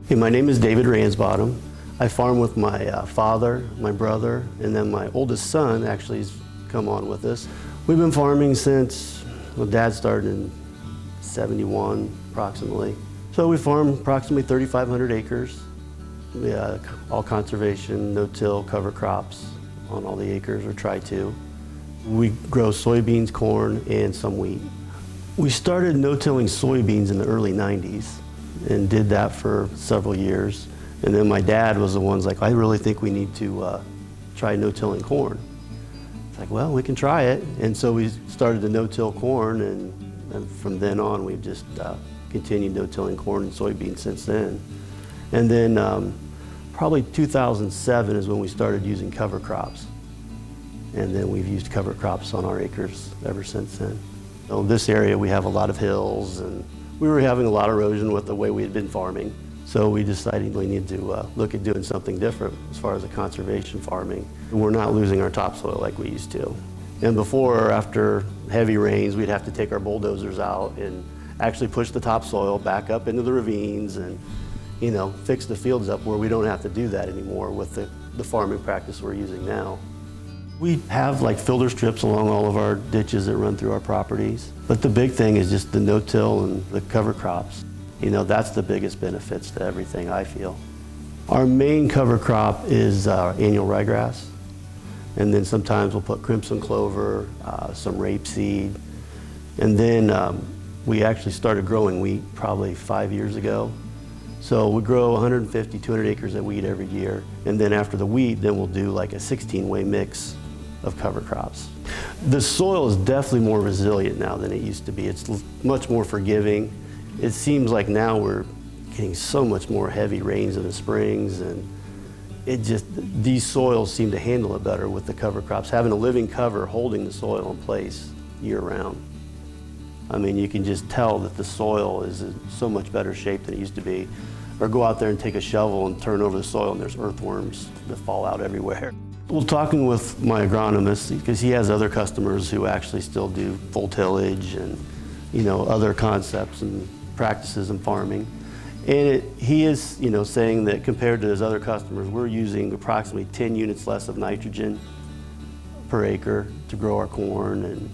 Hey, my name is David Ransbottom. I farm with my father, my brother, and then my oldest son actually has come on with us. We've been farming since, well, Dad started in '71 approximately. So we farm approximately 3,500 acres. We all conservation, no-till, cover crops on all the acres, or try to. We grow soybeans, corn, and some wheat. We started no-tilling soybeans in the early '90s and did that for several years. And then my dad was the one's like, I really think we need to try no-tilling corn. It's like, well, we can try it. And so we started the no-till corn, and from then on we've just continued no-tilling corn and soybeans since then. And then probably 2007 is when we started using cover crops. And then we've used cover crops on our acres ever since then. So in this area we have a lot of hills, and we were having a lot of erosion with the way we had been farming. So we decided we needed to look at doing something different as far as the conservation farming. We're not losing our topsoil like we used to. And before or after heavy rains, we'd have to take our bulldozers out and actually push the topsoil back up into the ravines and, you know, fix the fields up, where we don't have to do that anymore with the farming practice we're using now. We have like filter strips along all of our ditches that run through our properties. But the big thing is just the no-till and the cover crops. You know, that's the biggest benefits to everything, I feel. Our main cover crop is annual ryegrass. And then sometimes we'll put crimson clover, some rapeseed. And then we actually started growing wheat probably 5 years ago. So we grow 150, 200 acres of wheat every year. And then after the wheat, then we'll do like a 16-way mix of cover crops. The soil is definitely more resilient now than it used to be. It's much more forgiving. It seems like now we're getting so much more heavy rains in the springs, and these soils seem to handle it better with the cover crops. Having a living cover holding the soil in place year round. I mean, you can just tell that the soil is in so much better shape than it used to be. Or go out there and take a shovel and turn over the soil and there's earthworms that fall out everywhere. Well, talking with my agronomist, because he has other customers who actually still do full tillage and, you know, other concepts and practices in farming. And he is, you know, saying that compared to his other customers, we're using approximately 10 units less of nitrogen per acre to grow our corn. And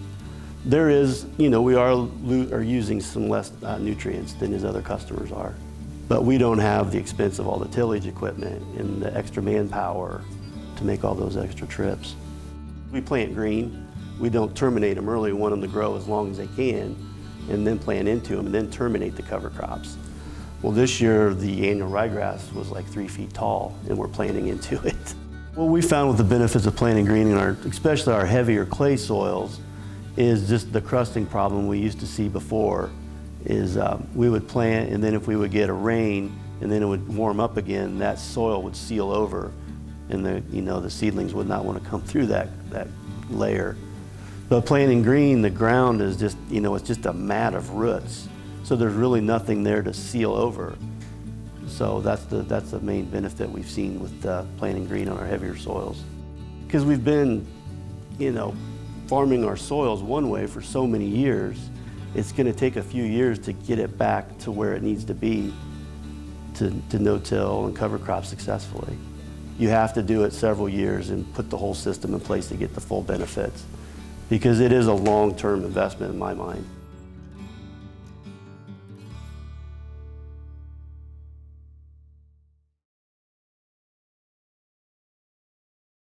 there is, you know, we are using some less nutrients than his other customers are. But we don't have the expense of all the tillage equipment and the extra manpower to make all those extra trips. We plant green. We don't terminate them early. We want them to grow as long as they can, and then plant into them and then terminate the cover crops. Well, this year the annual ryegrass was like 3 feet tall, and we're planting into it. What we found with the benefits of planting green in especially our heavier clay soils, is just the crusting problem we used to see before. Is we would plant, and then if we would get a rain and then it would warm up again, that soil would seal over, and the seedlings would not want to come through that layer. But planting green, the ground is just, it's just a mat of roots. So there's really nothing there to seal over. So that's the main benefit we've seen with planting green on our heavier soils. Because we've been, farming our soils one way for so many years, it's going to take a few years to get it back to where it needs to be to no-till and cover crop successfully. You have to do it several years and put the whole system in place to get the full benefits, because it is a long-term investment in my mind.